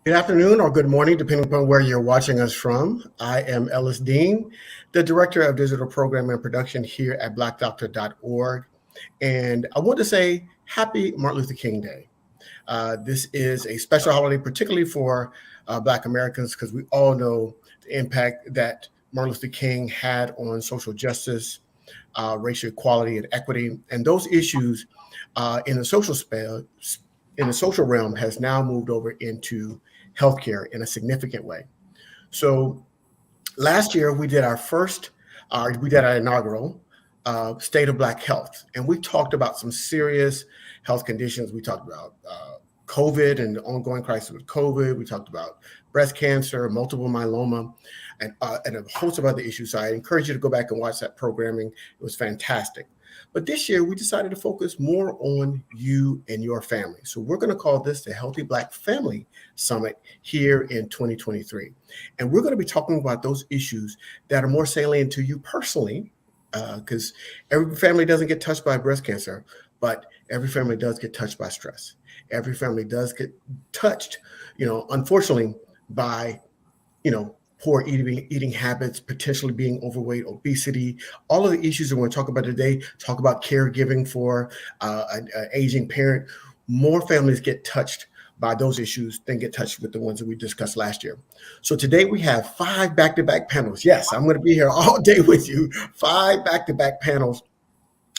Good afternoon or good morning, depending upon where you're watching us from. I am Ellis Dean, the Director of Digital Program and Production here at blackdoctor.org. And I want to say happy Martin Luther King Day. This is a special holiday, particularly for Black Americans, because we all know the impact that Martin Luther King had on social justice, racial equality, and equity. And those issues in the in the social realm has now moved over into healthcare in a significant way. So last year we did we did our inaugural State of Black Health, and we talked about some serious health conditions. We talked about COVID and the ongoing crisis with COVID. We talked about breast cancer, multiple myeloma, and a host of other issues. So I encourage you to go back and watch that programming. It was fantastic. But this year, we decided to focus more on you and your family. So we're going to call this the Healthy Black Family Summit here in 2023. And we're going to be talking about those issues that are more salient to you personally, because every family doesn't get touched by breast cancer, but every family does get touched by stress. Every family does get touched, unfortunately, by, poor eating habits, potentially being overweight, obesity, all of the issues that we're going to talk about today. Talk about caregiving for an aging parent. More families get touched by those issues than get touched with the ones that we discussed last year. So today we have 5 back-to-back panels. Yes, I'm going to be here all day with you. 5 back-to-back panels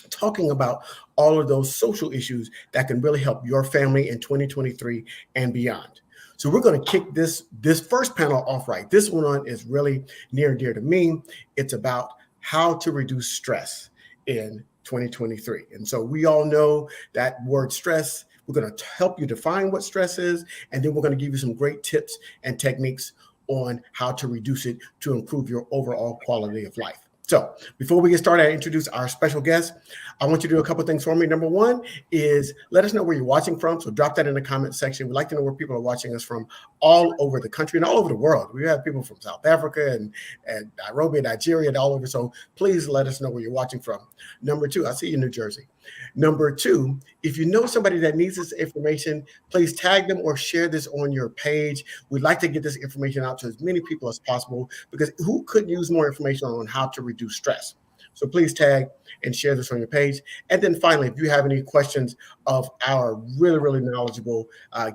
talking about all of those social issues that can really help your family in 2023 and beyond. So we're going to kick this first panel off right. This one is really near and dear to me. It's about how to reduce stress in 2023. And so we all know that word stress. We're going to help you define what stress is, and then we're going to give you some great tips and techniques on how to reduce it to improve your overall quality of life. So before we get started, I introduce our special guest. I want you to do a couple of things for me. Number one is let us know where you're watching from. So drop that in the comment section. We'd like to know where people are watching us from all over the country and all over the world. We have people from South Africa and Nairobi, Nigeria, and all over. So please let us know where you're watching from. Number two, I see you in New Jersey. Number two, if you know somebody that needs this information, please tag them or share this on your page. We'd like to get this information out to as many people as possible, because who could use more information on how to reduce stress? So please tag and share this on your page. And then finally, if you have any questions of our really, really knowledgeable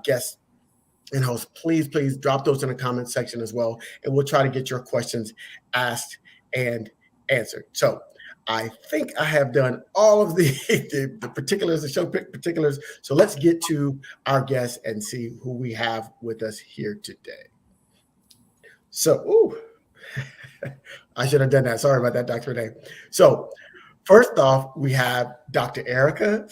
guests and hosts, please drop those in the comment section as well. And we'll try to get your questions asked and answered. So I think I have done all of the particulars, the show particulars. So let's get to our guests and see who we have with us here today. So, I should have done that. Sorry about that, Dr. Renee. So first off, we have Dr. Erica.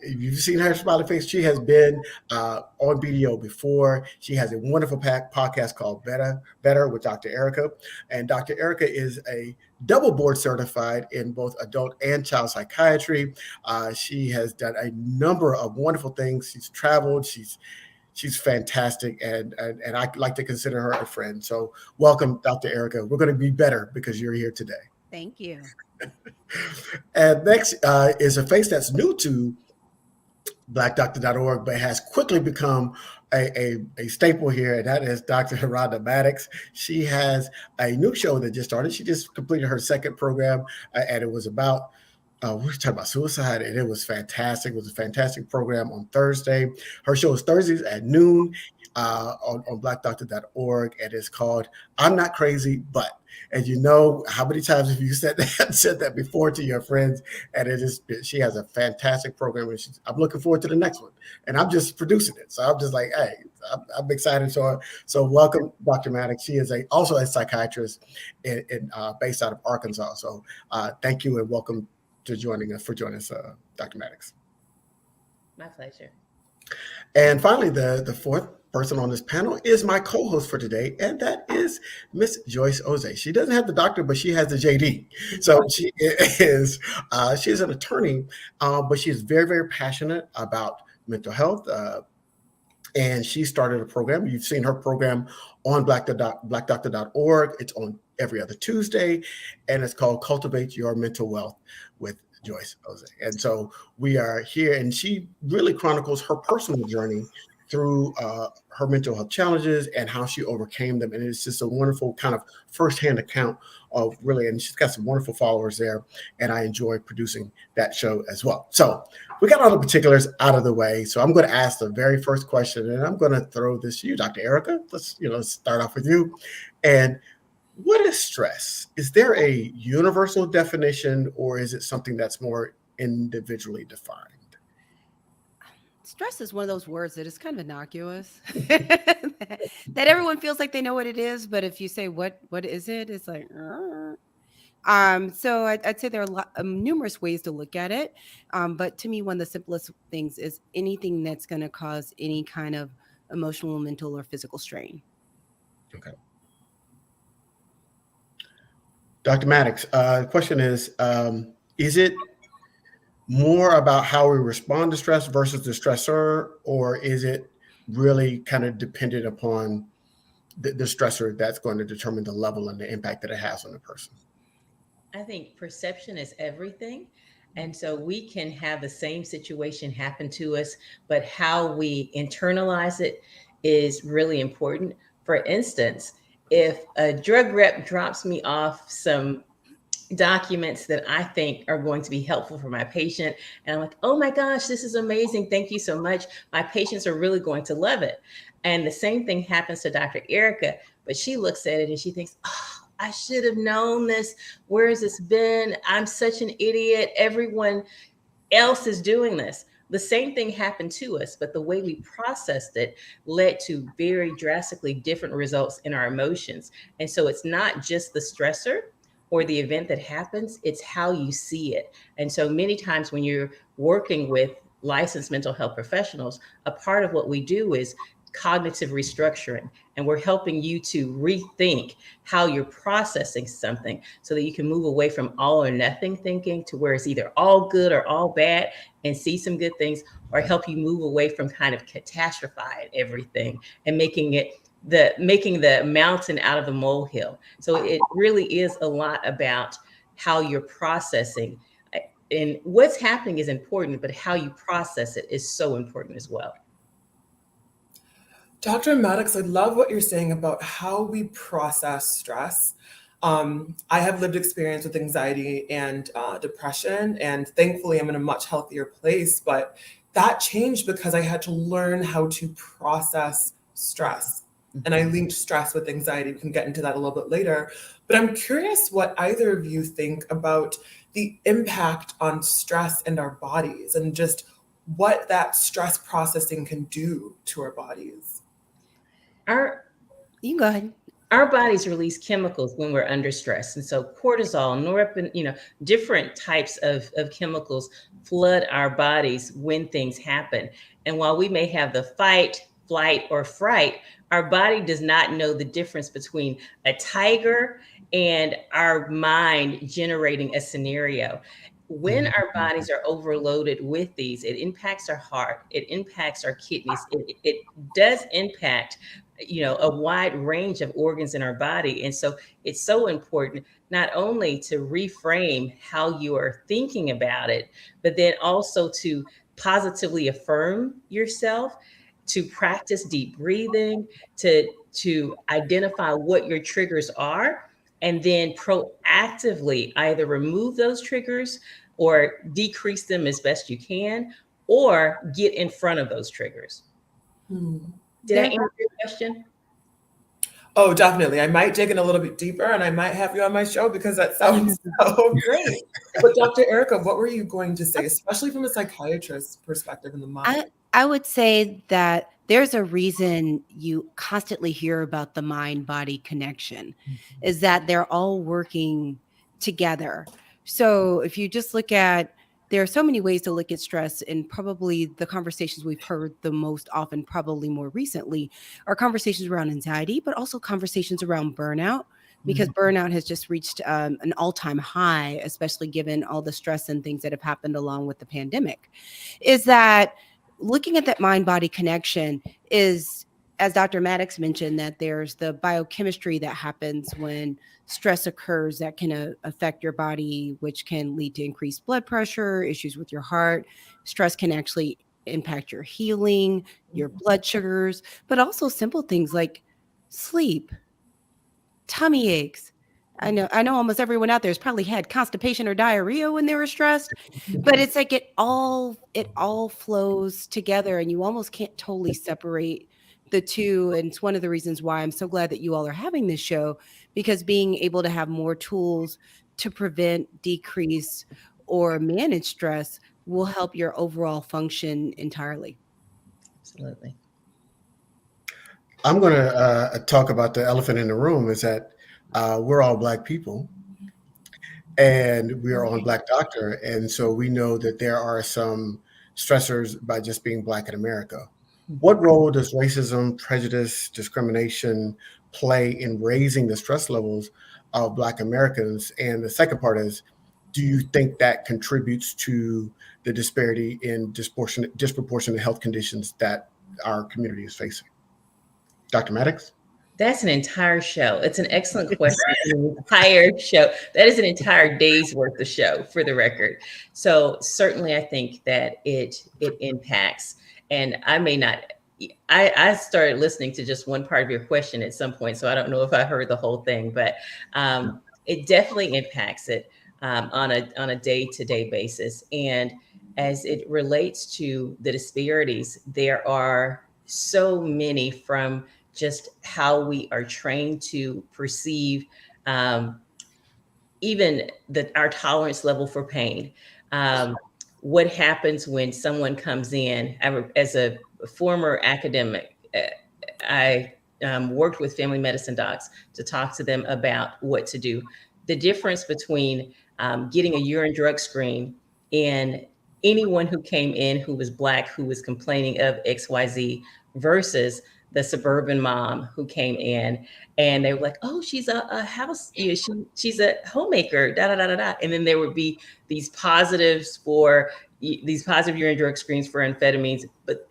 You've seen her smiling face. She has been on BDO before. She has a wonderful podcast called Better with Dr. Erica. And Dr. Erica is a double board certified in both adult and child psychiatry. She has done a number of wonderful things. She's traveled. She's fantastic, and I like to consider her a friend. So welcome, Dr. Erica. We're going to be better because you're here today. Thank you. And next is a face that's new to blackdoctor.org, but has quickly become a staple here, and that is Dr. Rhonda Maddox. She has a new show that just started. She just completed her second program, and it was about we were talking about suicide, and it was fantastic. It was a fantastic program on Thursday. Her show is Thursdays at noon on blackdoctor.org, and it's called I'm Not Crazy, But. And you know, how many times have you said that before to your friends? And she has a fantastic program, and I'm looking forward to the next one. And I'm just producing it, so I'm just like, hey, I'm excited. So welcome, Dr. Maddox. She is also a psychiatrist based out of Arkansas. So thank you and welcome for joining us, Dr. Maddox. My pleasure. And finally, the fourth person on this panel is my co-host for today, and that is Miss Joyce Oze. She doesn't have the doctor, but she has the JD. So she's an attorney, but she is very, very passionate about mental health. And she started a program. You've seen her program on blackdoctor.org. It's on every other Tuesday, and it's called Cultivate Your Mental Wealth with Joyce Oze. And so we are here, and she really chronicles her personal journey through her mental health challenges and how she overcame them. And it's just a wonderful kind of firsthand account of really, and she's got some wonderful followers there. And I enjoy producing that show as well. So we got all the particulars out of the way. So I'm going to ask the very first question, and I'm going to throw this to you, Dr. Erica. Let's start off with you. And what is stress? Is there a universal definition, or is it something that's more individually defined? Stress is one of those words that is kind of innocuous that everyone feels like they know what it is. But if you say, what is it? It's like, so I'd say there are numerous ways to look at it. But to me, one of the simplest things is anything that's going to cause any kind of emotional, mental, or physical strain. Okay. Dr. Maddox, the question is it more about how we respond to stress versus the stressor, or is it really kind of dependent upon the stressor that's going to determine the level and the impact that it has on the person? I think perception is everything. And so we can have the same situation happen to us, but how we internalize it is really important. For instance, if a drug rep drops me off some documents that I think are going to be helpful for my patient, and I'm like, oh my gosh, this is amazing. Thank you so much. My patients are really going to love it. And the same thing happens to Dr. Erica, but she looks at it and she thinks, oh, I should have known this. Where has this been? I'm such an idiot. Everyone else is doing this. The same thing happened to us, but the way we processed it led to very drastically different results in our emotions. And so it's not just the stressor or the event that happens, it's how you see it. And so many times when you're working with licensed mental health professionals, a part of what we do is cognitive restructuring, and we're helping you to rethink how you're processing something so that you can move away from all or nothing thinking to where it's either all good or all bad and see some good things, or help you move away from kind of catastrophizing everything and making the mountain out of the molehill. So it really is a lot about how you're processing, and what's happening is important, but how you process it is so important as well. Dr. Maddox, I love what you're saying about how we process stress. I have lived experience with anxiety and depression, and thankfully I'm in a much healthier place, but that changed because I had to learn how to process stress. And I linked stress with anxiety. We can get into that a little bit later, but I'm curious what either of you think about the impact on stress and our bodies, and just what that stress processing can do to our bodies. You go ahead. Our bodies release chemicals when we're under stress. And so cortisol, norepinephrine, different types of chemicals flood our bodies when things happen. And while we may have the fight, flight, or fright, our body does not know the difference between a tiger and our mind generating a scenario. When our bodies are overloaded with these, it impacts our heart, it impacts our kidneys, it does impact a wide range of organs in our body. And so it's so important not only to reframe how you are thinking about it, but then also to positively affirm yourself, to practice deep breathing, to identify what your triggers are, and then proactively either remove those triggers or decrease them as best you can, or get in front of those triggers. Did I answer your question? Oh, definitely. I might dig in a little bit deeper, and I might have you on my show because that sounds so great. But Dr. Erica, what were you going to say, especially from a psychiatrist's perspective in the mind? I would say that there's a reason you constantly hear about the mind-body connection, is that they're all working together. So if you just look at, there are so many ways to look at stress, and probably the conversations we've heard the most often, probably more recently, are conversations around anxiety, but also conversations around burnout, because burnout has just reached an all-time high, especially given all the stress and things that have happened along with the pandemic. Is that looking at that mind-body connection is, as Dr. Maddox mentioned, that there's the biochemistry that happens when stress occurs that can affect your body, which can lead to increased blood pressure, issues with your heart. Stress can actually impact your healing, your blood sugars, but also simple things like sleep, tummy aches. I know almost everyone out there has probably had constipation or diarrhea when they were stressed, but it's like it all flows together and you almost can't totally separate the two. And it's one of the reasons why I'm so glad that you all are having this show, because being able to have more tools to prevent, decrease, or manage stress will help your overall function entirely. Absolutely. I'm going to talk about the elephant in the room is that we're all Black people and we are on Black Doctor. And so we know that there are some stressors by just being Black in America. What role does racism, prejudice, discrimination play in raising the stress levels of Black Americans? And the second part is, do you think that contributes to the disparity in disproportionate health conditions that our community is facing? Dr. Maddox? That's an entire show. It's an excellent question. An entire show. That is an entire day's worth of show, for the record. So certainly I think that it impacts. And I may not, I started listening to just one part of your question at some point, so I don't know if I heard the whole thing, but it definitely impacts it on a day-to-day basis. And as it relates to the disparities, there are so many, from just how we are trained to perceive even our tolerance level for pain. What happens when someone comes in? As a former academic, I worked with family medicine docs to talk to them about what to do. The difference between getting a urine drug screen and anyone who came in who was Black, who was complaining of XYZ, versus the suburban mom who came in and they were like, oh, she's a house, she's a homemaker, da, da, da, da, da. And then there would be these positives for these positive urine drug screens for amphetamines. But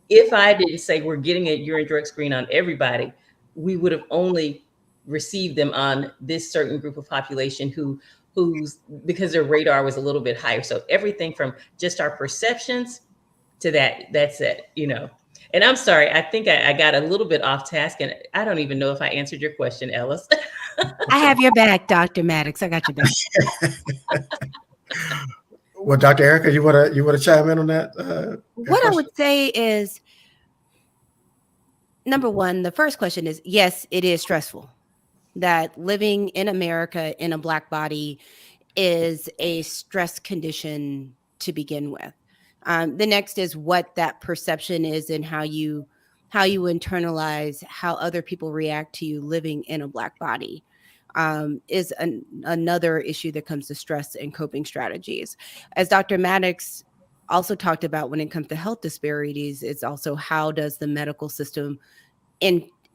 if I didn't say we're getting a urine drug screen on everybody, we would have only received them on this certain group of population who's because their radar was a little bit higher. So everything from just our perceptions to that's it, And I'm sorry, I think I got a little bit off task, and I don't even know if I answered your question, Ellis. I have your back, Dr. Maddox. I got your back. Well, Dr. Erica, you want to chime in on that? What question? I would say is, number one, the first question is, yes, it is stressful. That living in America in a Black body is a stress condition to begin with. The next is what that perception is and how you internalize how other people react to you living in a Black body is another issue that comes to stress and coping strategies. As Dr. Maddox also talked about when it comes to health disparities, it's also how does the medical system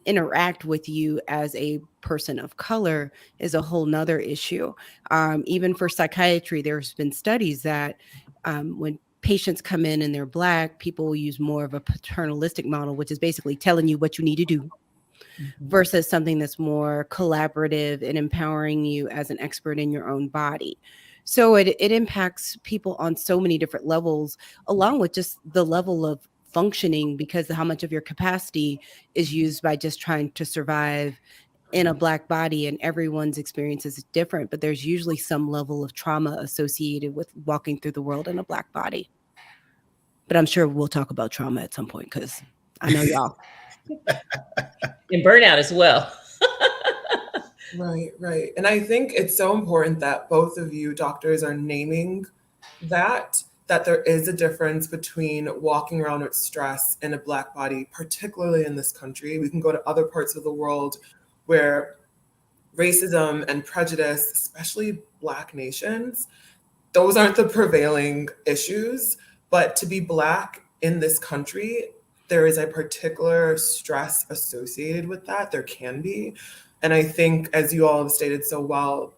interact with you as a person of color is a whole nother issue. Even for psychiatry, there's been studies that when patients come in and they're Black, people will use more of a paternalistic model, which is basically telling you what you need to do, versus something that's more collaborative and empowering you as an expert in your own body. So it impacts people on so many different levels, along with just the level of functioning, because how much of your capacity is used by just trying to survive in a Black body, and everyone's experience is different, but there's usually some level of trauma associated with walking through the world in a Black body. But I'm sure we'll talk about trauma at some point, because I know y'all. And burnout as well. Right. And I think it's so important that both of you doctors are naming that there is a difference between walking around with stress in a Black body, particularly in this country. We can go to other parts of the world where racism and prejudice, especially Black nations, those aren't the prevailing issues. But to be Black in this country, there is a particular stress associated with that. There can be. And I think, as you all have stated so well,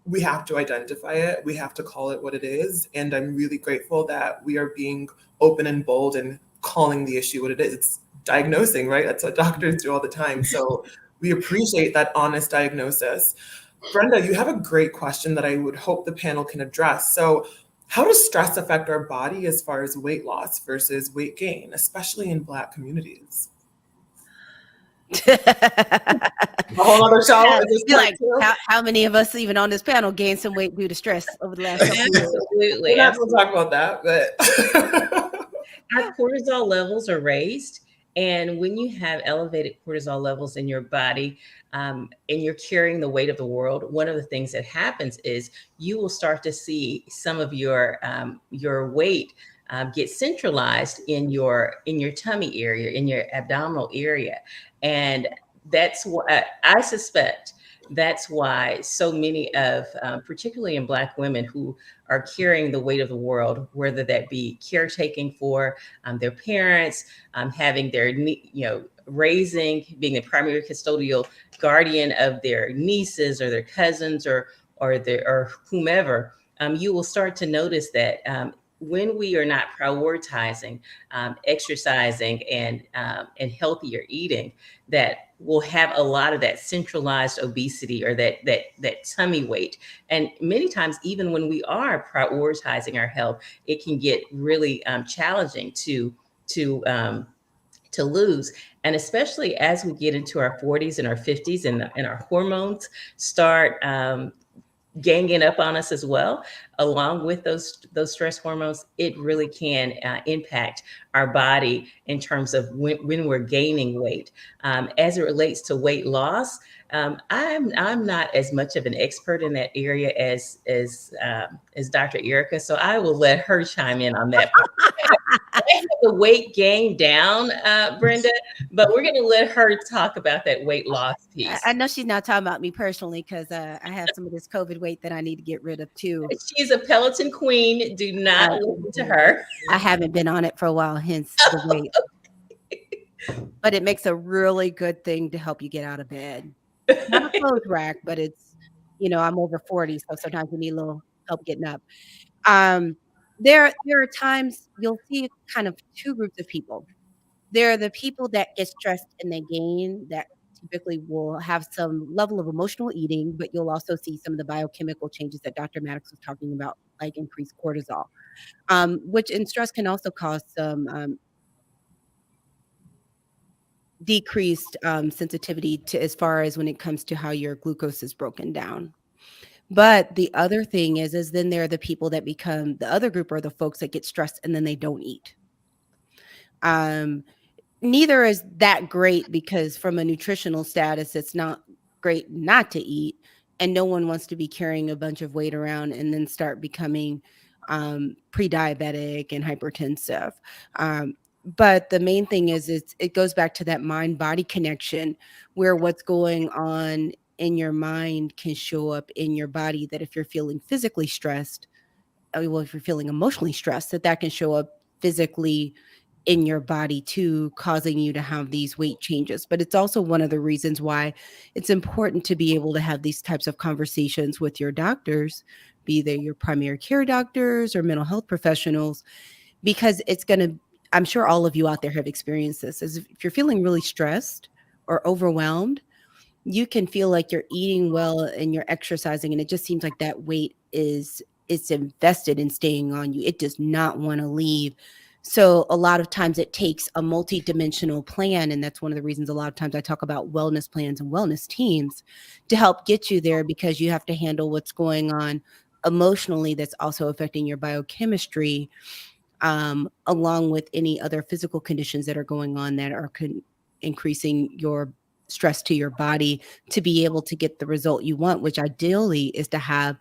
we have to identify it. We have to call it what it is. And I'm really grateful that we are being open and bold and calling the issue what it is. It's diagnosing, right? That's what doctors do all the time. So we appreciate that honest diagnosis. Brenda, you have a great question that I would hope the panel can address. So How does stress affect our body as far as weight loss versus weight gain, especially in Black communities? A whole other show. Yeah, Is this you're part like, two? how many of us even on this panel gained some weight due to stress over the last couple of years? Absolutely. We're not going to talk about that, but Our cortisol levels are raised. And when you have elevated cortisol levels in your body, and you're carrying the weight of the world, one of the things that happens is you will start to see some of your weight get centralized in your tummy area, in your abdominal area, and that's what I suspect. That's why so many of, particularly in Black women who are carrying the weight of the world, whether that be caretaking for their parents, having their, raising, being the primary custodial guardian of their nieces or their cousins or whomever, you will start to notice that when we are not prioritizing exercising and healthier eating, that will have a lot of that centralized obesity or that tummy weight. And many times, even when we are prioritizing our health, it can get really challenging to lose. And especially as we get into our 40s and our 50s and our hormones start ganging up on us as well, along with those stress hormones, it really can impact our body in terms of when we're gaining weight. As it relates to weight loss, I'm not as much of an expert in that area as Dr. Erica, so I will let her chime in on that. I have the weight gain down, Brenda, but we're going to let her talk about that weight loss piece. I know she's not talking about me personally because I have some of this COVID weight that I need to get rid of too. She's a Peloton queen. Do not listen to her. I haven't been on it for a while, hence the weight. But it makes a really good thing to help you get out of bed. Not a clothes rack, but it's, I'm over 40, so sometimes we need a little help getting up. There are times you'll see kind of two groups of people. There are the people that get stressed and they gain, that typically will have some level of emotional eating, but you'll also see some of the biochemical changes that Dr. Maddox was talking about, like increased cortisol, which in stress can also cause some decreased sensitivity to as far as when it comes to how your glucose is broken down. But the other thing is then there are the people that become the other group, are the folks that get stressed and then they don't eat. Neither is that great because from a nutritional status, it's not great not to eat. And no one wants to be carrying a bunch of weight around and then start becoming pre-diabetic and hypertensive. But the main thing is it goes back to that mind-body connection where what's going on in your mind can show up in your body, that if you're feeling physically stressed, if you're feeling emotionally stressed, that can show up physically in your body too, causing you to have these weight changes. But it's also one of the reasons why it's important to be able to have these types of conversations with your doctors, be they your primary care doctors or mental health professionals, because I'm sure all of you out there have experienced this, is if you're feeling really stressed or overwhelmed, you can feel like you're eating well and you're exercising, and it just seems like that weight it's invested in staying on you. It does not want to leave. So a lot of times it takes a multi-dimensional plan, and that's one of the reasons a lot of times I talk about wellness plans and wellness teams to help get you there, because you have to handle what's going on emotionally that's also affecting your biochemistry, along with any other physical conditions that are going on that are increasing your stress to your body to be able to get the result you want, which ideally is to have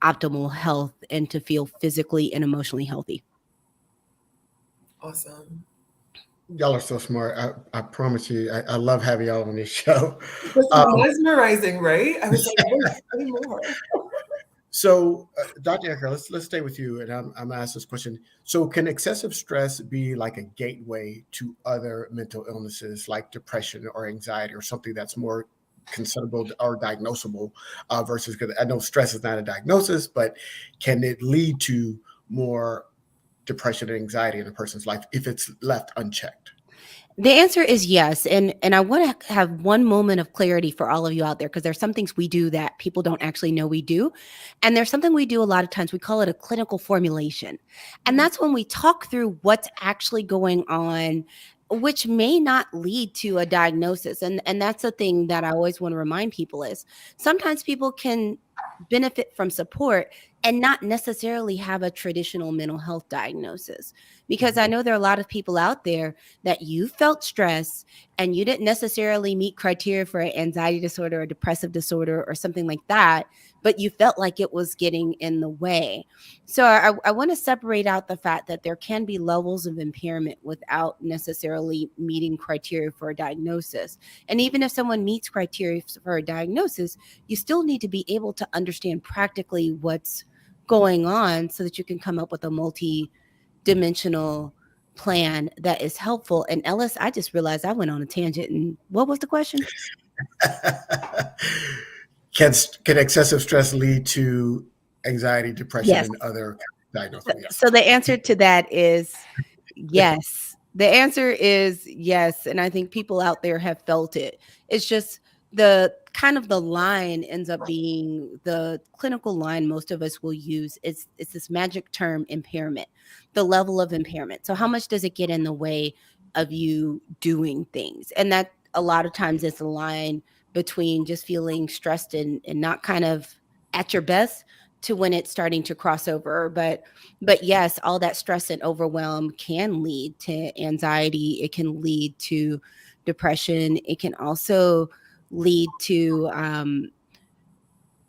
optimal health and to feel physically and emotionally healthy. Awesome. Y'all are so smart. I promise you, I love having y'all on this show. This is mesmerizing, right? I was like, say more. So, Dr. Erica, let's stay with you, and I'm gonna ask this question. So, can excessive stress be like a gateway to other mental illnesses like depression or anxiety, or something that's more considerable or diagnosable versus? Because I know stress is not a diagnosis, but can it lead to more depression and anxiety in a person's life if it's left unchecked? The answer is yes. And I want to have one moment of clarity for all of you out there, because there's some things we do that people don't actually know we do. And there's something we do a lot of times. We call it a clinical formulation. And that's when we talk through what's actually going on, which may not lead to a diagnosis. And that's the thing that I always want to remind people is sometimes people can benefit from support and not necessarily have a traditional mental health diagnosis. Because I know there are a lot of people out there that you felt stress and you didn't necessarily meet criteria for an anxiety disorder or depressive disorder or something like that, but you felt like it was getting in the way. So I want to separate out the fact that there can be levels of impairment without necessarily meeting criteria for a diagnosis. And even if someone meets criteria for a diagnosis, you still need to be able to understand practically what's going on so that you can come up with a multi-dimensional plan that is helpful. And Ellis, I just realized I went on a tangent. And what was the question? Can excessive stress lead to anxiety, depression, Yes. and other diagnoses? Yes. So the answer to that is yes. The answer is yes. And I think people out there have felt it. It's just the kind of the line ends up being the clinical line most of us will use. It's this magic term, impairment, the level of impairment. So how much does it get in the way of you doing things? And that a lot of times it's a line between just feeling stressed and not kind of at your best to when it's starting to cross over. But yes, all that stress and overwhelm can lead to anxiety. It can lead to depression. It can also lead to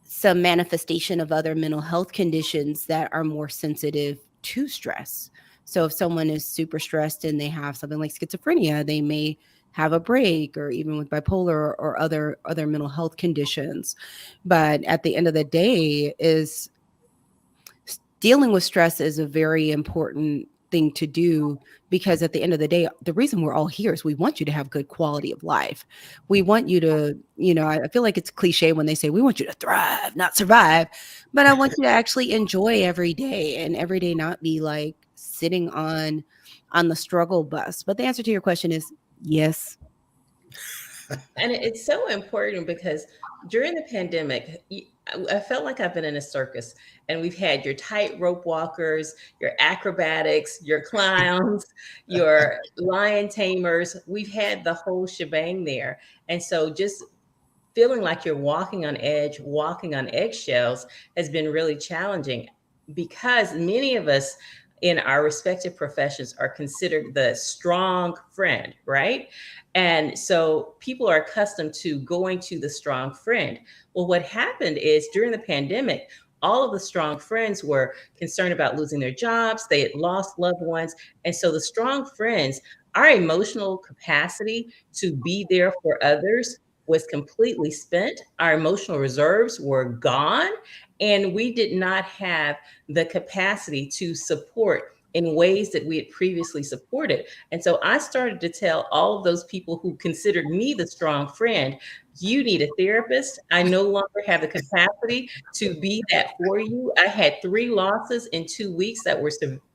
some manifestation of other mental health conditions that are more sensitive to stress. So if someone is super stressed and they have something like schizophrenia, they may have a break, or even with bipolar or other mental health conditions. But at the end of the day, is dealing with stress is a very important thing to do, because at the end of the day, the reason we're all here is we want you to have good quality of life. We want you to, I feel like it's cliche when they say we want you to thrive, not survive, but I want you to actually enjoy every day, and every day not be like sitting on the struggle bus. But the answer to your question is yes. And it's so important because during the pandemic, I felt like I've been in a circus, and we've had your tightrope walkers, your acrobatics, your clowns, your lion tamers. We've had the whole shebang there. And so just feeling like you're walking on edge, walking on eggshells has been really challenging, because many of us in our respective professions are considered the strong friend, right? And so people are accustomed to going to the strong friend. Well, what happened is during the pandemic, all of the strong friends were concerned about losing their jobs. They had lost loved ones. And so the strong friends, our emotional capacity to be there for others was completely spent. Our emotional reserves were gone. And we did not have the capacity to support in ways that we had previously supported. And so I started to tell all of those people who considered me the strong friend, you need a therapist. I no longer have the capacity to be that for you. I had 3 losses in 2 weeks that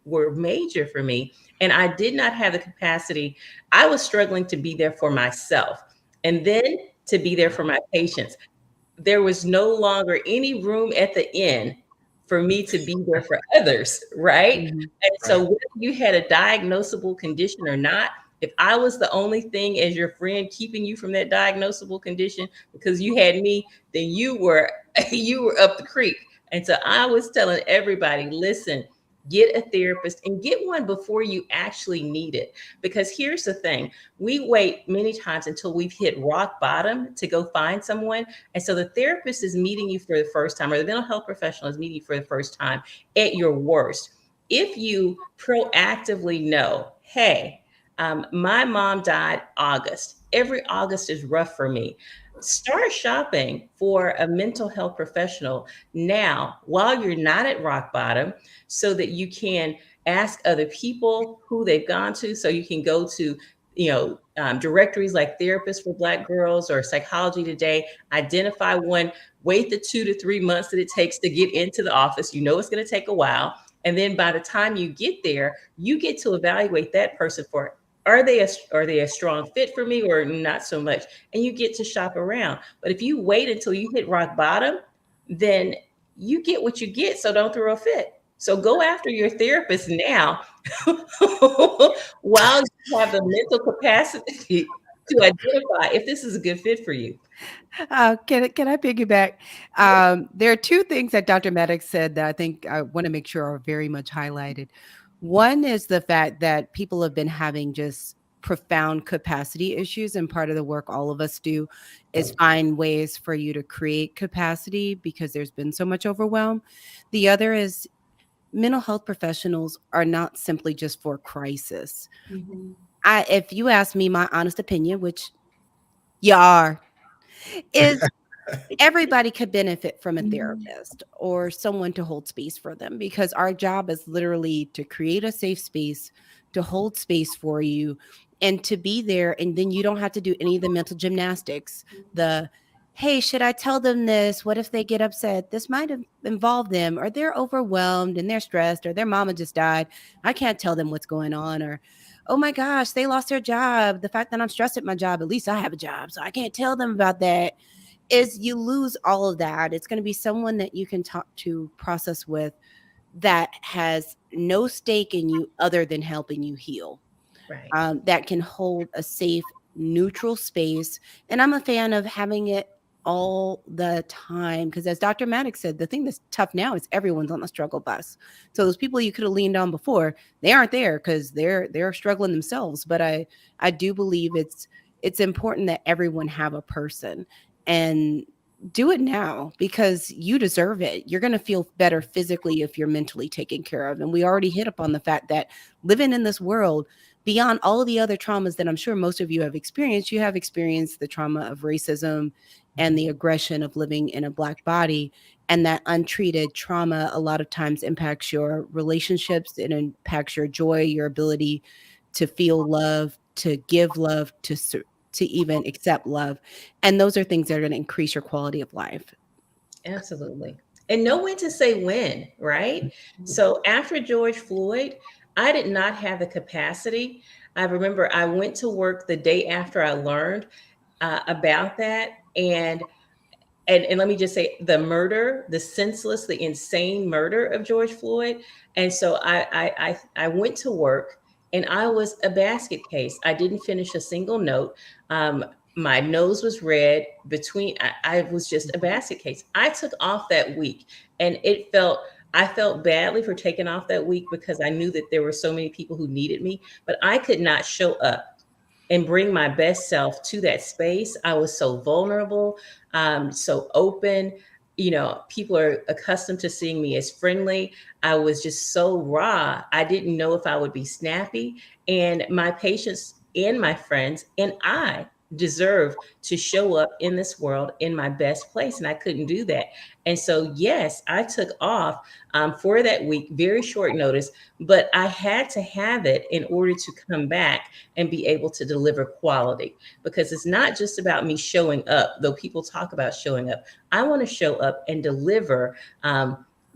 were major for me. And I did not have the capacity. I was struggling to be there for myself and then to be there for my patients. There was no longer any room at the inn for me to be there for others, right? Mhm. And so whether you had a diagnosable condition or not, if I was the only thing as your friend keeping you from that diagnosable condition because you had me, then you were up the creek. And so I was telling everybody, listen, get a therapist and get one before you actually need it. Because here's the thing, we wait many times until we've hit rock bottom to go find someone. And so the therapist is meeting you for the first time, or the mental health professional is meeting you for the first time at your worst. If you proactively know, hey, my mom died August. Every August is rough for me. Start shopping for a mental health professional now while you're not at rock bottom, so that you can ask other people who they've gone to. So you can go to, directories like Therapists for Black Girls or Psychology Today, identify one, wait the 2 to 3 months that it takes to get into the office. You know it's going to take a while. And then by the time you get there, you get to evaluate that person for are they a strong fit for me or not so much? And you get to shop around. But if you wait until you hit rock bottom, then you get what you get. So don't throw a fit. So go after your therapist now while you have the mental capacity to identify if this is a good fit for you. Can I piggyback? There are two things that Dr. Maddox said that I think I want to make sure are very much highlighted. One is the fact that people have been having just profound capacity issues, and part of the work all of us do is find ways for you to create capacity because there's been so much overwhelm. The other is mental health professionals are not simply just for crisis. If you ask me my honest opinion, which you are, is everybody could benefit from a therapist or someone to hold space for them, because our job is literally to create a safe space, to hold space for you, and to be there. And then you don't have to do any of the mental gymnastics. The, hey, should I tell them this? What if they get upset? This might involve them, or they're overwhelmed and they're stressed, or their mama just died. I can't tell them what's going on. Or, oh my gosh, they lost their job. The fact that I'm stressed at my job, at least I have a job, so I can't tell them about that. Is you lose all of that. It's going to be someone that you can talk to, process with, that has no stake in you other than helping you heal. Right. That can hold a safe, neutral space. And I'm a fan of having it all the time, because as Dr. Maddox said, the thing that's tough now is everyone's on the struggle bus. So those people you could have leaned on before, they aren't there because they're struggling themselves. But I do believe it's important that everyone have a person, and do it now because you deserve it. You're going to feel better physically if you're mentally taken care of. And we already hit upon the fact that living in this world, beyond all of the other traumas that I'm sure most of you have experienced, you have experienced the trauma of racism and the aggression of living in a Black body. And that untreated trauma a lot of times impacts your relationships. It impacts your joy, your ability to feel love, to give love, to even accept love. And those are things that are going to increase your quality of life. Absolutely. And know when to say when, right? So after George Floyd, I did not have the capacity. I remember I went to work the day after I learned about that. And let me just say, the murder, the senseless, the insane murder of George Floyd. And so I went to work, and I was a basket case. I didn't finish a single note. My nose was red. I was just a basket case. I took off that week, and I felt badly for taking off that week because I knew that there were so many people who needed me, but I could not show up and bring my best self to that space. I was so vulnerable, so open. People are accustomed to seeing me as friendly. I was just so raw. I didn't know if I would be snappy. And my patients and my friends and I deserve to show up in this world in my best place. And I couldn't do that. And so, yes, I took off for that week, very short notice, but I had to have it in order to come back and be able to deliver quality, because it's not just about me showing up, though people talk about showing up. I want to show up and deliver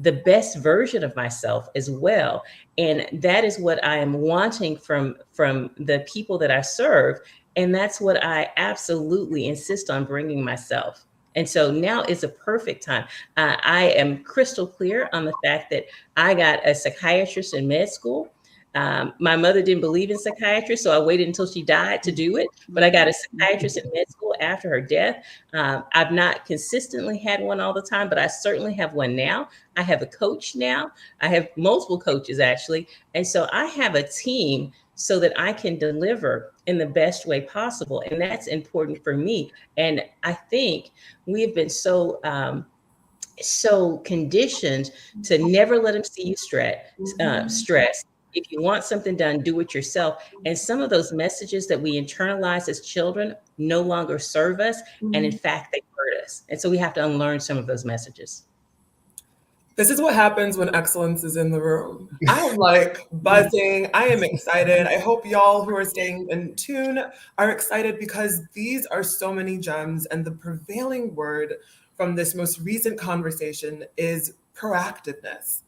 the best version of myself as well. And that is what I am wanting from the people that I serve. And that's what I absolutely insist on bringing myself. And so now is a perfect time. I am crystal clear on the fact that I got a psychiatrist in med school. My mother didn't believe in psychiatrists, so I waited until she died to do it. But I got a psychiatrist in med school after her death. I've not consistently had one all the time, but I certainly have one now. I have a coach now. I have multiple coaches, actually. And so I have a team so that I can deliver in the best way possible. And that's important for me. And I think we have been so conditioned to never let them see you stress. If you want something done, do it yourself. And some of those messages that we internalize as children no longer serve us. And in fact, they hurt us. And so we have to unlearn some of those messages. This is what happens when excellence is in the room. I'm like buzzing. I am excited. I hope y'all who are staying in tune are excited, because these are so many gems. And the prevailing word from this most recent conversation is proactiveness.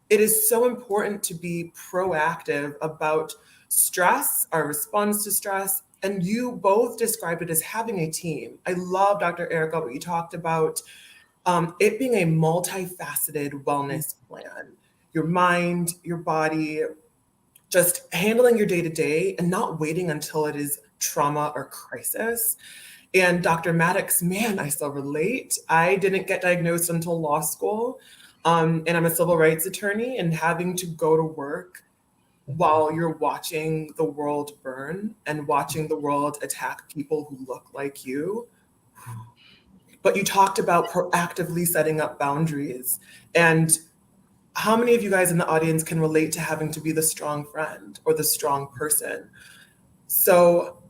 It is so important to be proactive about stress, our response to stress, and you both described it as having a team. I love, Dr. Erica, what you talked about, it being a multifaceted wellness plan. Your mind, your body, just handling your day to day and not waiting until it is trauma or crisis. And Dr. Maddox, man, I still relate. I didn't get diagnosed until law school. And I'm a civil rights attorney, and having to go to work while you're watching the world burn and watching the world attack people who look like you. But you talked about proactively setting up boundaries. And how many of you guys in the audience can relate to having to be the strong friend or the strong person? So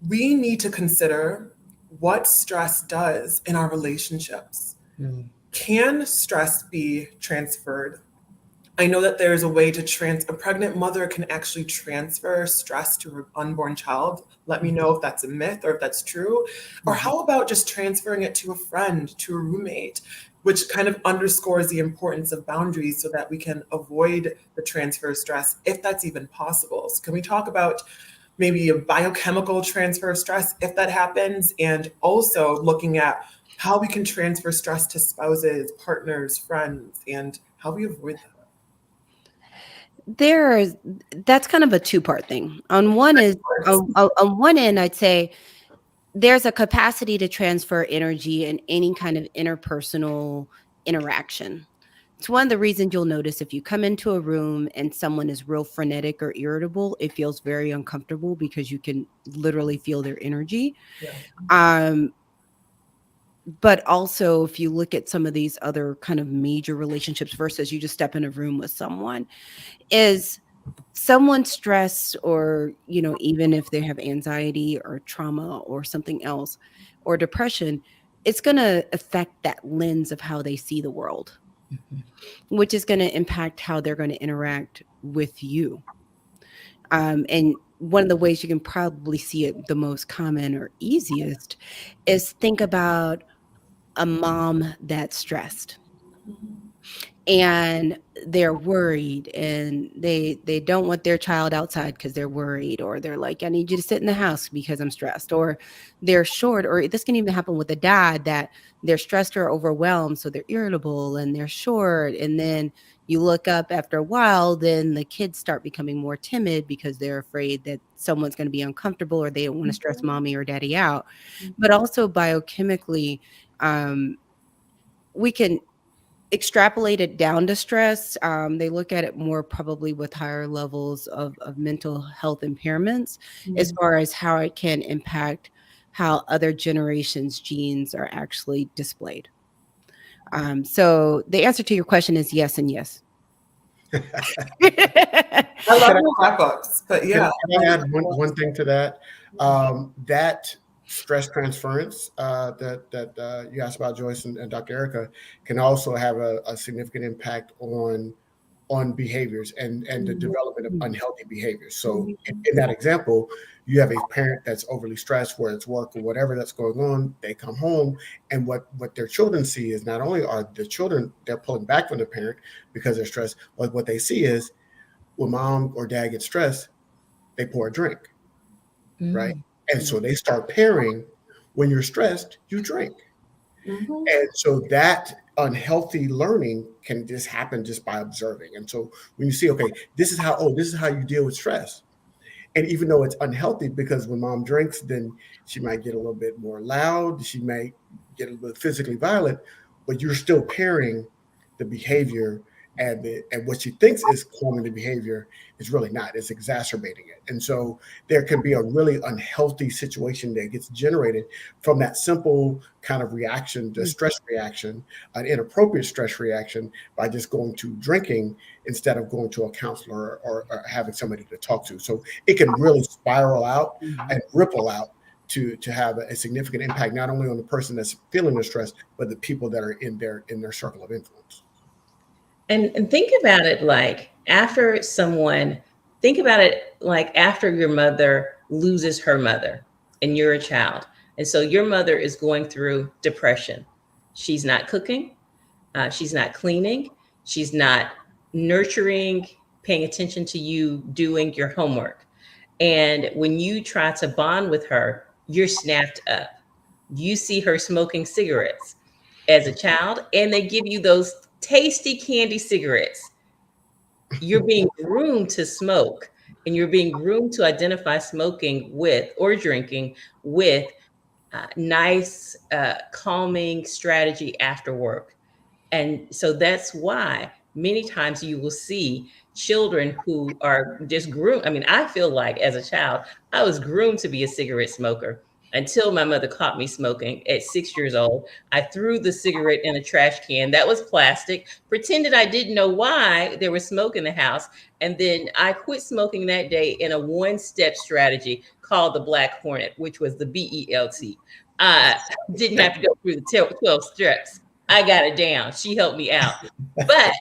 we need to consider what stress does in our relationships. Can stress be transferred? I know that there's a way to a pregnant mother can actually transfer stress to her unborn child. Let me know if that's a myth or if that's true. Or how about just transferring it to a friend, to a roommate, which kind of underscores the importance of boundaries so that we can avoid the transfer of stress, if that's even possible. So can we talk about maybe a biochemical transfer of stress if that happens, and also looking at how we can transfer stress to spouses, partners, friends, and how we avoid that? That's kind of a two-part thing. On one end, I'd say there's a capacity to transfer energy in any kind of interpersonal interaction. It's one of the reasons you'll notice if you come into a room and someone is real frenetic or irritable, it feels very uncomfortable because you can literally feel their energy. Yeah. But also, if you look at some of these other kind of major relationships versus you just step in a room with someone, is someone stressed, or, even if they have anxiety or trauma or something else or depression, it's going to affect that lens of how they see the world, which is going to impact how they're going to interact with you. And one of the ways you can probably see it the most common or easiest is think about a mom that's stressed and they're worried, and they don't want their child outside because they're worried, or they're like, I need you to sit in the house because I'm stressed, or they're short, or this can even happen with a dad that they're stressed or overwhelmed, so they're irritable and they're short, and then you look up after a while, then the kids start becoming more timid because they're afraid that someone's going to be uncomfortable, or they don't want to stress mommy or daddy out. But also biochemically, we can extrapolate it down to stress. They look at it more probably with higher levels of mental health impairments, as far as how it can impact how other generations' genes are actually displayed. So the answer to your question is yes and yes. I love the wrap-ups, but yeah. Can I add one thing to that? That stress transference that you asked about, Joyce and Dr. Erica, can also have a significant impact on behaviors and the development of unhealthy behaviors. So in that example, you have a parent that's overly stressed, whether it's work or whatever that's going on. They come home, and what their children see is not only are the children, they're pulling back from the parent because they're stressed, but what they see is when mom or dad gets stressed, they pour a drink, right? And so they start pairing, when you're stressed, you drink. And so that unhealthy learning can just happen just by observing. And so when you see, okay, this is how you deal with stress. And even though it's unhealthy, because when mom drinks, then she might get a little bit more loud, she might get a little bit physically violent, but you're still pairing the behavior, and what she thinks is calming the behavior is really not. It's exacerbating it. And so there can be a really unhealthy situation that gets generated from that simple kind of reaction, the stress reaction, an inappropriate stress reaction, by just going to drinking instead of going to a counselor or having somebody to talk to. So it can really spiral out and ripple out to have a significant impact, not only on the person that's feeling the stress, but the people that are in their circle of influence. And think about it like after your mother loses her mother and you're a child. And so your mother is going through depression. She's not cooking. She's not cleaning. She's not nurturing, paying attention to you doing your homework. And when you try to bond with her, you're snapped up. You see her smoking cigarettes as a child, and they give you those tasty candy cigarettes. You're being groomed to smoke, and you're being groomed to identify smoking with or drinking with nice, calming strategy after work. And so that's why many times you will see children who are just groomed. I mean, I feel like as a child, I was groomed to be a cigarette smoker until my mother caught me smoking at 6 years old. I threw the cigarette in a trash can that was plastic, pretended I didn't know why there was smoke in the house. And then I quit smoking that day in a one-step strategy called the Black Hornet, which was the BELT. I didn't have to go through the 12 steps. I got it down. She helped me out. But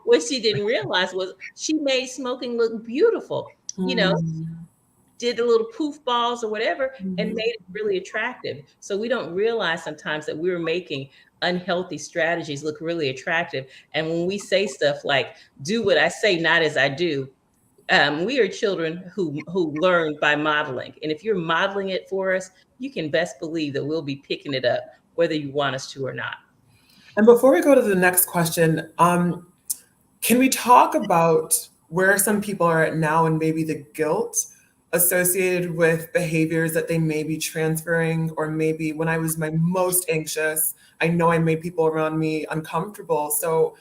what she didn't realize was she made smoking look beautiful. You know, did the little poof balls or whatever and made it really attractive. So we don't realize sometimes that we're making unhealthy strategies look really attractive. And when we say stuff like, do what I say, not as I do, we are children who learn by modeling. And if you're modeling it for us, you can best believe that we'll be picking it up, whether you want us to or not. And before we go to the next question, can we talk about where some people are at now and maybe the guilt associated with behaviors that they may be transferring, or maybe when I was my most anxious, I know I made people around me uncomfortable. So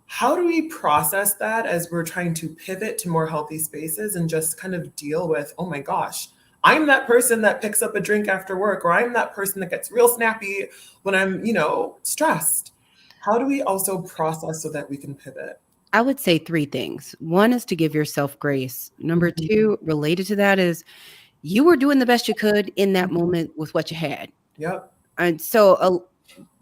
how do we process that as we're trying to pivot to more healthy spaces and just kind of deal with, oh my gosh, I'm that person that picks up a drink after work, or I'm that person that gets real snappy when I'm, stressed. How do we also process so that we can pivot? I would say 3 things. One is to give yourself grace. Number 2, related to that, is you were doing the best you could in that moment with what you had. Yep. And so,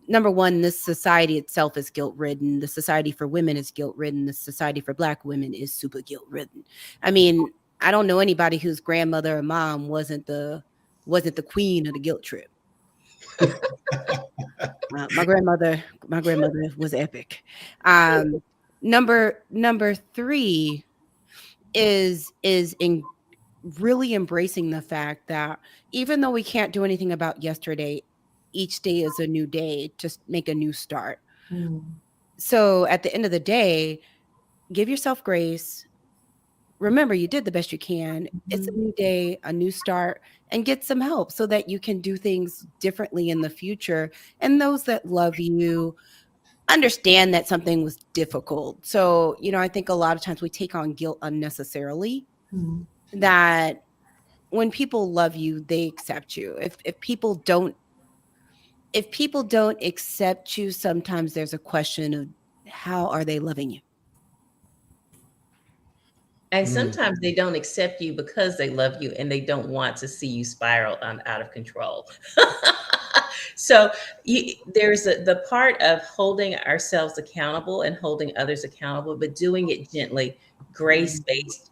number 1, this society itself is guilt-ridden. The society for women is guilt-ridden. The society for Black women is super guilt-ridden. I mean, I don't know anybody whose grandmother or mom wasn't the queen of the guilt trip. My grandmother was epic. Number 3 is really embracing the fact that even though we can't do anything about yesterday, each day is a new day to make a new start. So at the end of the day, give yourself grace. Remember, you did the best you can. It's a new day, a new start, and get some help so that you can do things differently in the future. And those that love you understand that something was difficult. So, I think a lot of times we take on guilt unnecessarily, that when people love you, they accept you. If people don't accept you, sometimes there's a question of how are they loving you? And sometimes they don't accept you because they love you and they don't want to see you spiral out of control. So there's the part of holding ourselves accountable and holding others accountable, but doing it gently, grace-based,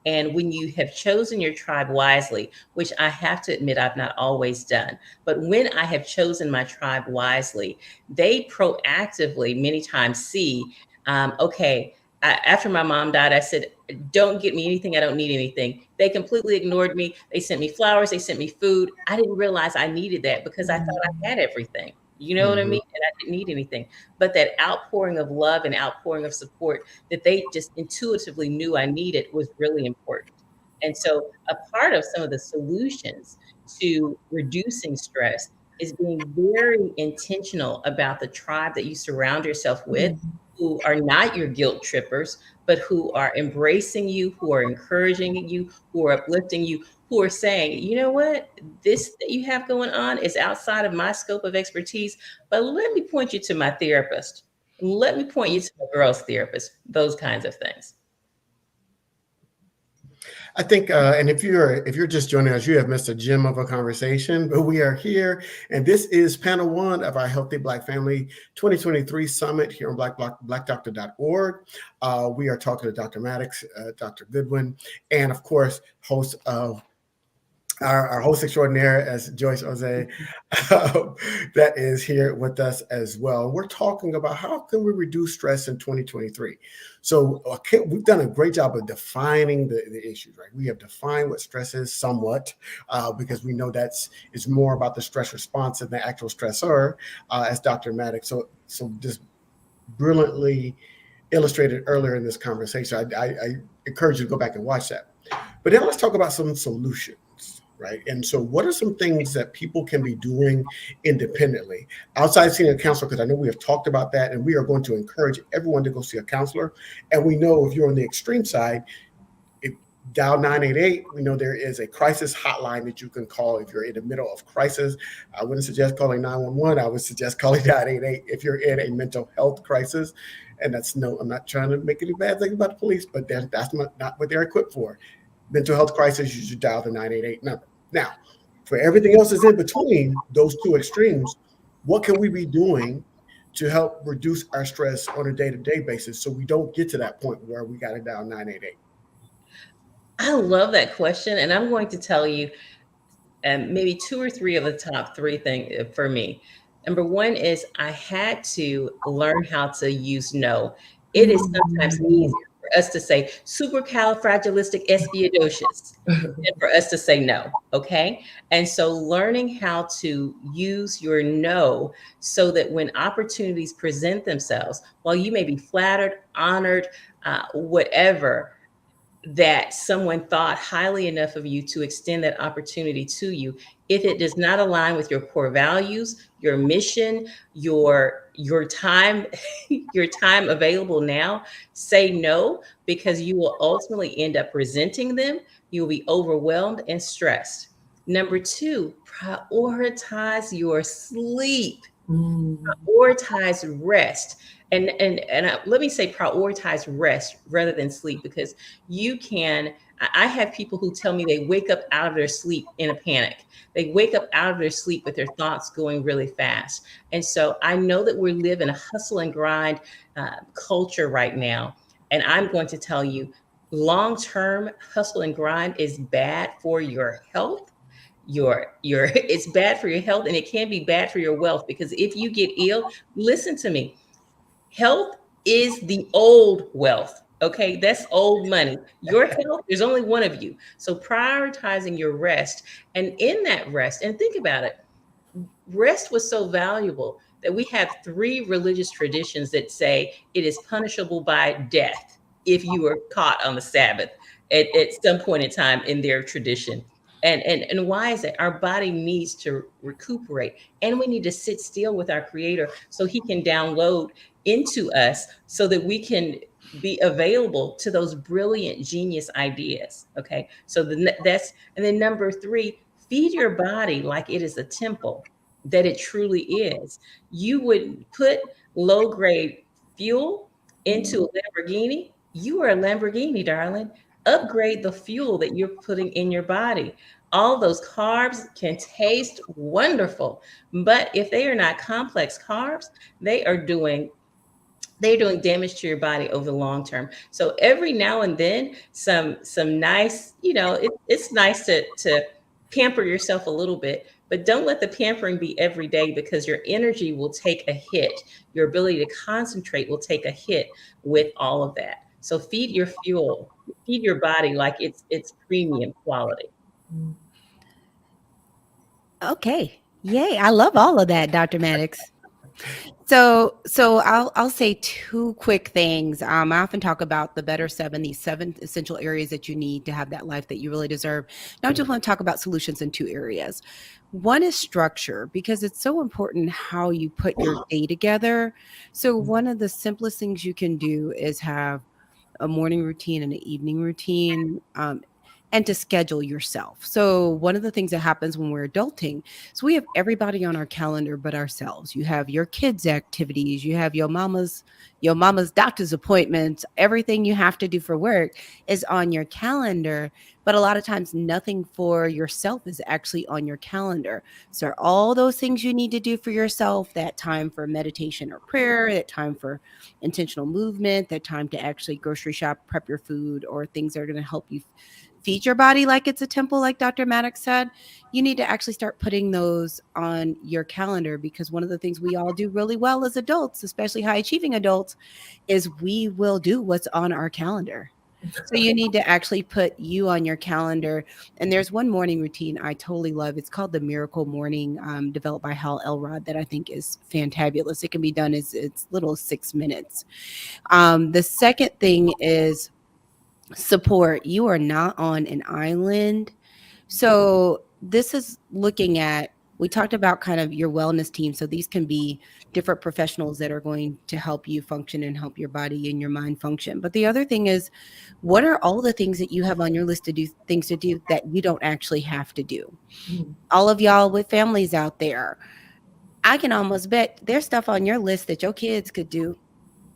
And when you have chosen your tribe wisely, which I have to admit I've not always done, but when I have chosen my tribe wisely, they proactively many times see, okay, after my mom died, I said, don't get me anything. I don't need anything. They completely ignored me. They sent me flowers. They sent me food. I didn't realize I needed that because I thought I had everything. You know what I mean? And I didn't need anything. But that outpouring of love and outpouring of support that they just intuitively knew I needed was really important. And so a part of some of the solutions to reducing stress is being very intentional about the tribe that you surround yourself with, who are not your guilt trippers, but who are embracing you, who are encouraging you, who are uplifting you, who are saying, you know what, this that you have going on is outside of my scope of expertise, but let me point you to my therapist. Let me point you to my girl's therapist, those kinds of things. I think, and if you're just joining us, you have missed a gem of a conversation, but we are here, and this is panel 1 of our Healthy Black Family 2023 Summit here on blackdoctor.org. We are talking to Dr. Maddox, Dr. Goodwin, and of course, host of our host extraordinaire, as Joyce Jose, that is here with us as well. We're talking about how can we reduce stress in 2023. So we've done a great job of defining the issues, right? We have defined what stress is somewhat, because we know it's more about the stress response than the actual stressor, as Dr. Maddox so just brilliantly illustrated earlier in this conversation. I encourage you to go back and watch that. But now let's talk about some solutions, right? And so what are some things that people can be doing independently outside of seeing a counselor? Because I know we have talked about that, and we are going to encourage everyone to go see a counselor. And we know if you're on the extreme side, dial 988. We know there is a crisis hotline that you can call if you're in the middle of crisis. I wouldn't suggest calling 911. I would suggest calling 988 if you're in a mental health crisis. And I'm not trying to make any bad things about the police, but that's not what they're equipped for. Mental health crisis, you should dial the 988 number. Now, for everything else that's in between those two extremes, what can we be doing to help reduce our stress on a day-to-day basis so we don't get to that point where we got to dial 988? I love that question. And I'm going to tell you maybe 2 or 3 of the top 3 things for me. Number 1 is I had to learn how to use no. It is sometimes easier for us to say supercalifragilisticexpialidocious than for us to say no. Okay. And so learning how to use your no so that when opportunities present themselves, while you may be flattered, honored, whatever, that someone thought highly enough of you to extend that opportunity to you, if it does not align with your core values, your mission, your time, your time available now, say no, because you will ultimately end up resenting them. You will be overwhelmed and stressed. Number 2, prioritize your sleep. Prioritize rest. And let me say prioritize rest rather than sleep, because I have people who tell me they wake up out of their sleep in a panic. They wake up out of their sleep with their thoughts going really fast. And so I know that we live in a hustle and grind culture right now. And I'm going to tell you, long-term hustle and grind is bad for your health. It's bad for your health, and it can be bad for your wealth, because if you get ill, listen to me, health is the old wealth. Okay, that's old money. Your health, there's only one of you. So prioritizing your rest, and in that rest, and think about it, rest was so valuable that we have 3 religious traditions that say it is punishable by death if you were caught on the Sabbath at some point in time in their tradition. And why is it? Our body needs to recuperate, and we need to sit still with our Creator so He can download into us so that we can be available to those brilliant genius ideas. Okay. So and then number 3, feed your body like it is a temple that it truly is. You would put low grade fuel into a Lamborghini. You are a Lamborghini, darling. Upgrade the fuel that you're putting in your body. All those carbs can taste wonderful, but if they are not complex carbs, they're doing damage to your body over the long term. So every now and then, some nice, it's nice to pamper yourself a little bit, but don't let the pampering be every day, because your energy will take a hit. Your ability to concentrate will take a hit with all of that. So feed your fuel, feed your body like it's premium quality. Okay. Yay. I love all of that, Dr. Maddox. So I'll say 2 quick things. I often talk about the Better 7, these 7 essential areas that you need to have that life that you really deserve. Now I just want to talk about solutions in 2 areas. One is structure, because it's so important how you put your day together. So one of the simplest things you can do is have a morning routine and an evening routine. And to schedule yourself. So one of the things that happens when we're adulting, so we have everybody on our calendar but ourselves. You have your kids' activities, you have your mama's, your mama's doctor's appointments, everything you have to do for work is on your calendar. But a lot of times, nothing for yourself is actually on your calendar. So, all those things you need to do for yourself, that time for meditation or prayer, that time for intentional movement, that time to actually grocery shop, prep your food, or things that are going to help you feed your body like it's a temple, like Dr. Maddox said, you need to actually start putting those on your calendar, because one of the things we all do really well as adults, especially high achieving adults, is we will do what's on our calendar. So you need to actually put you on your calendar. And there's one morning routine I totally love. It's called the Miracle Morning, developed by Hal Elrod, that I think is fantabulous. It can be done as it's little 6 minutes. The second thing is support. You are not on an island. So this is looking at, we talked about kind of your wellness team. So these can be different professionals that are going to help you function and help your body and your mind function. But the other thing is, what are all the things that you have on your list to do, things to do that you don't actually have to do? All of y'all with families out there, I can almost bet there's stuff on your list that your kids could do,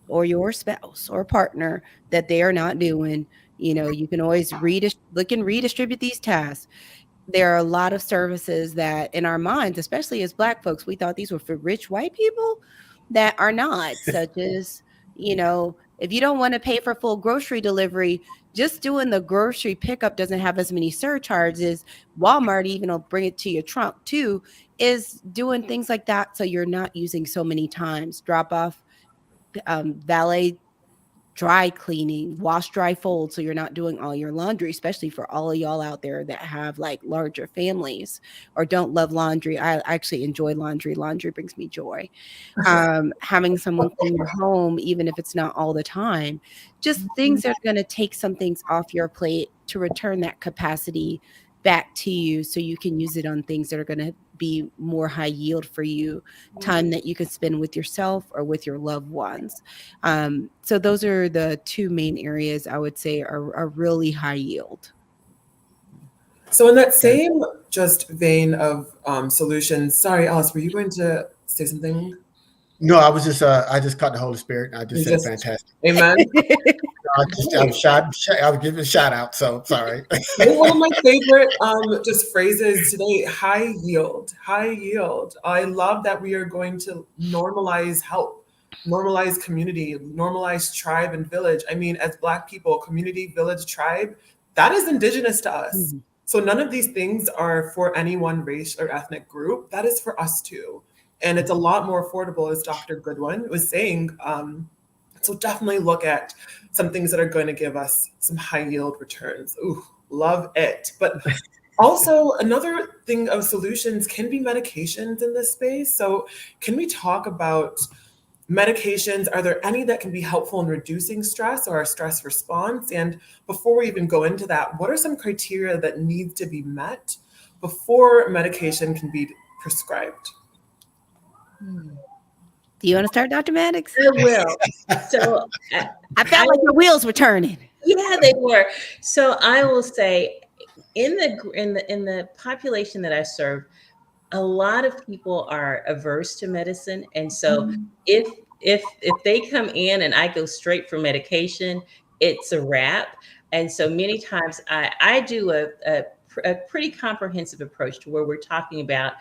or your spouse or partner, that they are not doing. You know, you can always look and redistribute these tasks. There are a lot of services that in our minds, especially as Black folks, we thought these were for rich white people, that are not, such as, you know, if you don't want to pay for full grocery delivery, just doing the grocery pickup doesn't have as many surcharges. Walmart even will bring it to your trunk too, is doing things like that. So you're not using so many times. Drop off, valet, dry cleaning, wash, dry, fold, so you're not doing all your laundry, especially for all of y'all out there that have like larger families or don't love laundry. I actually enjoy laundry. Laundry brings me joy. Having someone clean your home, even if it's not all the time, just things that are going to take some things off your plate to return that capacity back to you, so you can use it on things that are going to be more high yield for you, time that you can spend with yourself or with your loved ones. So those are the two main areas I would say are really high yield. So in that same just vein of solutions, sorry, Alice, were you going to say something? No, I was just I just caught the Holy Spirit. I just said fantastic. Amen. I was giving a shout out. So sorry. One of my favorite just phrases today: high yield, high yield. I love that we are going to normalize help, normalize community, normalize tribe and village. I mean, as Black people, community, village, tribe, that is indigenous to us. Mm-hmm. So none of these things are for any one race or ethnic group. That is for us too. And it's a lot more affordable, as Dr. Goodwin was saying. So definitely look at some things that are going to give us some high yield returns. Ooh, love it. But also another thing of solutions can be medications in this space. So can we talk about medications? Are there any that can be helpful in reducing stress or our stress response? And before we even go into that, what are some criteria that need to be met before medication can be prescribed? Do you want to start, Dr. Maddox? I will. So I felt like the wheels were turning. Yeah, they were. So I will say, in the population that I serve, a lot of people are averse to medicine, and so if they come in and I go straight for medication, it's a wrap. And so many times I do a pretty comprehensive approach to where we're talking about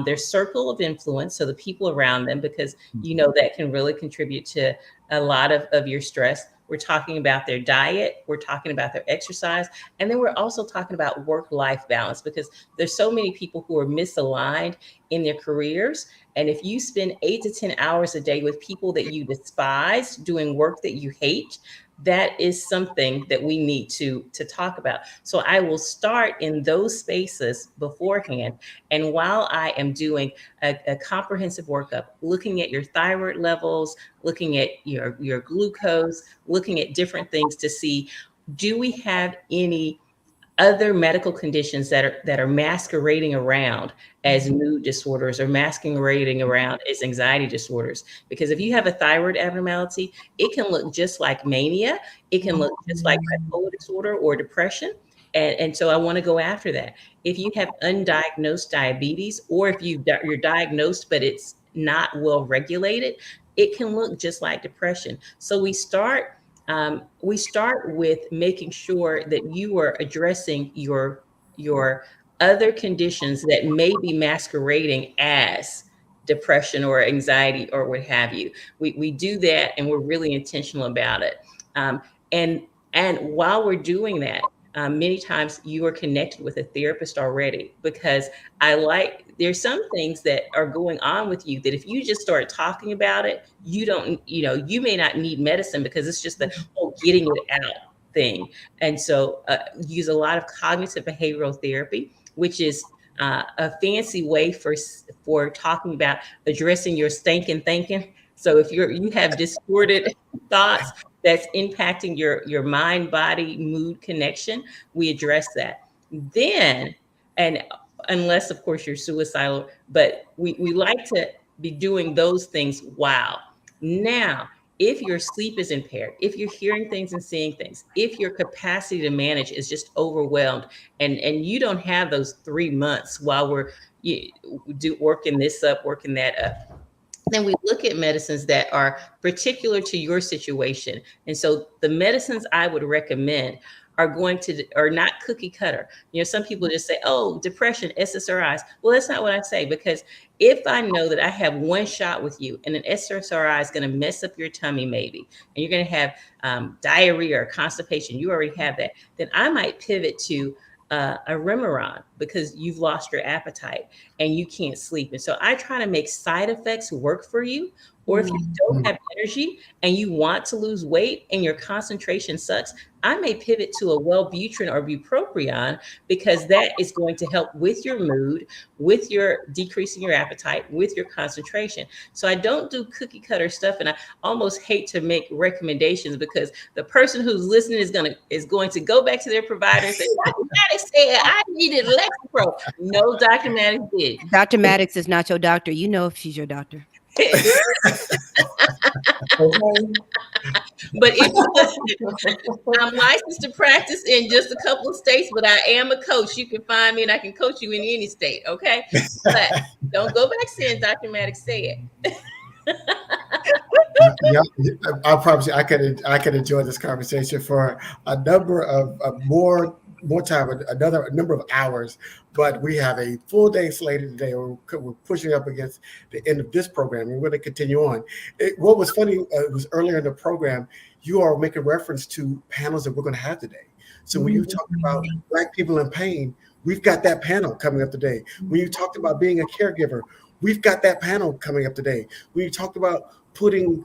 their circle of influence, so the people around them, because you know that can really contribute to a lot of your stress. We're talking about their diet, we're talking about their exercise, and then we're also talking about work-life balance, because there's so many people who are misaligned in their careers. And if you spend 8 to 10 hours a day with people that you despise, doing work that you hate, that is something that we need to talk about. So I will start in those spaces beforehand. And while I am doing a comprehensive workup, looking at your thyroid levels, looking at your glucose, looking at different things to see, do we have any other medical conditions that are masquerading around as mood disorders or masquerading around as anxiety disorders? Because if you have a thyroid abnormality, it can look just like mania. It can look just like bipolar disorder or depression. And so I want to go after that. If you have undiagnosed diabetes, or if you're diagnosed, but it's not well regulated, it can look just like depression. So we start with making sure that you are addressing your other conditions that may be masquerading as depression or anxiety or what have you. We do that, and we're really intentional about it. Um, and while we're doing that, many times you are connected with a therapist already, because there's some things that are going on with you that if you just start talking about it, you may not need medicine, because it's just the whole getting it out thing. And so use a lot of cognitive behavioral therapy, which is a fancy way for talking about addressing your stinking thinking. So if you have distorted thoughts that's impacting your mind, body, mood connection, we address that. Then, and unless of course you're suicidal, but we like to be doing those things. Wow. Now, if your sleep is impaired, if you're hearing things and seeing things, if your capacity to manage is just overwhelmed, and you don't have those 3 months while we're working this up, working that up, then we look at medicines that are particular to your situation. And so the medicines I would recommend are not cookie cutter. Some people just say, oh, depression, SSRIs. Well, that's not what I say, because if I know that I have one shot with you and an SSRI is going to mess up your tummy maybe, and you're going to have diarrhea or constipation, you already have that, then I might pivot to a Remeron, because you've lost your appetite and you can't sleep. And so I try to make side effects work for you. Or if you don't have energy and you want to lose weight and your concentration sucks, I may pivot to a Wellbutrin or bupropion, because that is going to help with your mood, with your decreasing your appetite, with your concentration. So I don't do cookie cutter stuff, and I almost hate to make recommendations, because the person who's listening is going to go back to their provider and say, Dr. Maddox said I needed Lexapro. No, Dr. Maddox did. Dr. Maddox is not your doctor. You know if she's your doctor. But I'm licensed to practice in just a couple of states, but I am a coach. You can find me and I can coach you in any state. Okay. But don't go back saying Dr. Maddox said. Yeah, I promise you, I could enjoy this conversation for a number of more time, another number of hours. But we have a full day slated today. We're pushing up against the end of this program. We're going to continue on. What was funny was earlier in the program, you are making reference to panels that we're going to have today. So when you talk about Black people in pain, we've got that panel coming up today. When you talked about being a caregiver, we've got that panel coming up today. When you talked about putting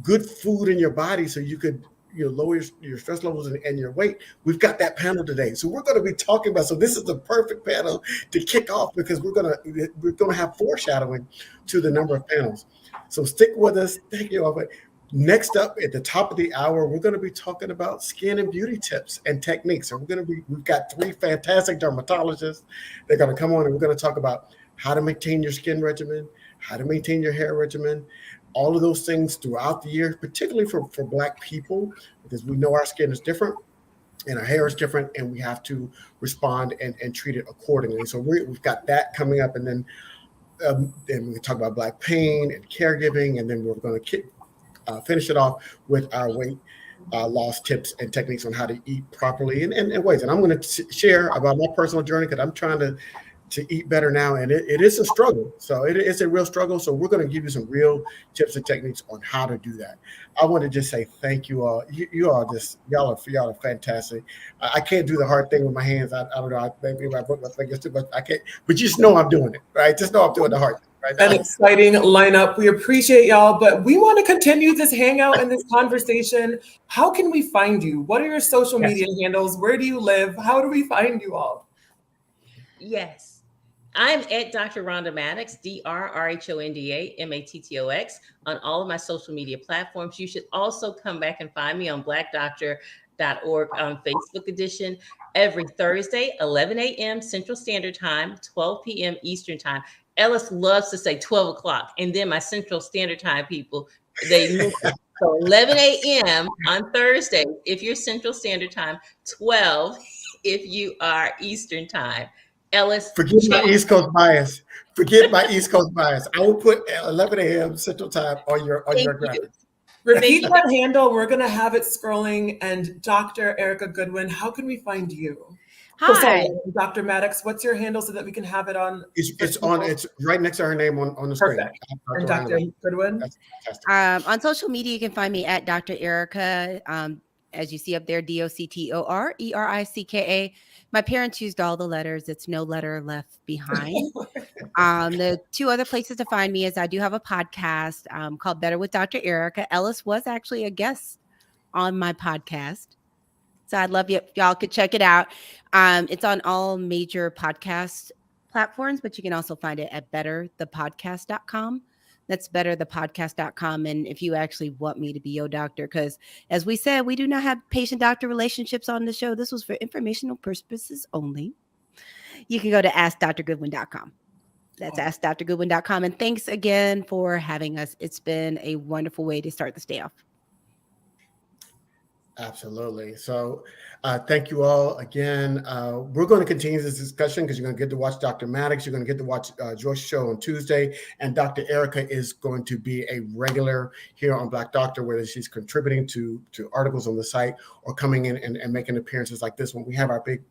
good food in your body so you could lower your stress levels and your weight, we've got that panel today. So we're going to be talking about, so this is the perfect panel to kick off, because we're going to have foreshadowing to the number of panels. So stick with us. Thank you all. But next up at the top of the hour, we're going to be talking about skin and beauty tips and techniques. So we've got 3 fantastic dermatologists. They're going to come on and we're going to talk about how to maintain your skin regimen, how to maintain your hair regimen, all of those things throughout the year, particularly for Black people, because we know our skin is different and our hair is different, and we have to respond and treat it accordingly. So we've got that coming up, and then we talk about Black pain and caregiving, and then we're going to finish it off with our weight loss tips and techniques on how to eat properly and ways. And I'm going to share about my personal journey, because I'm trying to eat better now, and it is a struggle. So it's a real struggle. So we're going to give you some real tips and techniques on how to do that. I want to just say thank you all. Y'all are fantastic. I can't do the hard thing with my hands. I don't know. Maybe I broke my fingers too much. I can't. But you just know I'm doing it, right? Just know I'm doing the hard thing. Right now. An exciting lineup. We appreciate y'all, but we want to continue this hangout and this conversation. How can we find you? What are your social media handles? Where do you live? How do we find you all? Yes. I'm at Dr. Rhonda Maddox, DrRhonda Mattox, on all of my social media platforms. You should also come back and find me on blackdoctor.org on Facebook edition every Thursday, 11 a.m. Central Standard Time, 12 p.m. Eastern Time. Ellis loves to say 12 o'clock, and then my Central Standard Time people, they move. So 11 a.m. on Thursday, if you're Central Standard Time, 12 if you are Eastern Time. Ellis, Forget my check. East Coast bias. Forget my East Coast bias. I will put 11 a.m. Central Time on your Thank you. graphic. Repeat that handle. We're going to have it scrolling. And Dr. Erica Goodwin, how can we find you? Oh, Hi. sorry, Dr. Maddox, what's your handle so that we can have it on? It's right next to her name on the screen. Perfect. And Dr. Goodwin? That's fantastic. On social media, you can find me at Dr. Erica. As you see up there, DoctorEricka. My parents used all the letters. It's no letter left behind. The two other places to find me is I do have a podcast called Better with Dr. Erica. Ellis was actually a guest on my podcast. So I'd love you if y'all could check it out. It's on all major podcast platforms, but you can also find it at betterthepodcast.com. That's betterthepodcast.com. And if you actually want me to be your doctor, because as we said, we do not have patient-doctor relationships on the show. This was for informational purposes only. You can go to askdrgoodwin.com. That's askdrgoodwin.com. And thanks again for having us. It's been a wonderful way to start this day off. Absolutely. So thank you all again. We're going to continue this discussion because you're going to get to watch Dr. Maddox. You're going to get to watch Joyce's show on Tuesday. And Dr. Erica is going to be a regular here on Black Doctor, whether she's contributing to articles on the site or coming in and making appearances like this one. We have our big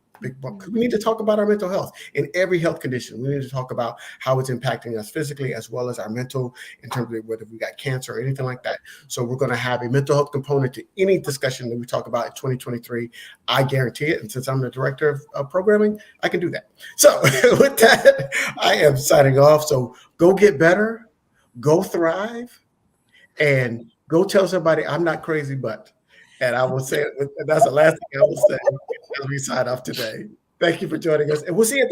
book. We need to talk about our mental health in every health condition. We need to talk about how it's impacting us physically as well as our mental in terms of whether we got cancer or anything like that. So we're going to have a mental health component to any discussion that we talk about in 2023. I guarantee it. And since I'm the director of programming, I can do that. So with that, I am signing off. So go get better, go thrive, and go tell somebody I'm not crazy, but. And I will say, that's the last thing I will say as we sign off today. Thank you for joining us. And we'll see you at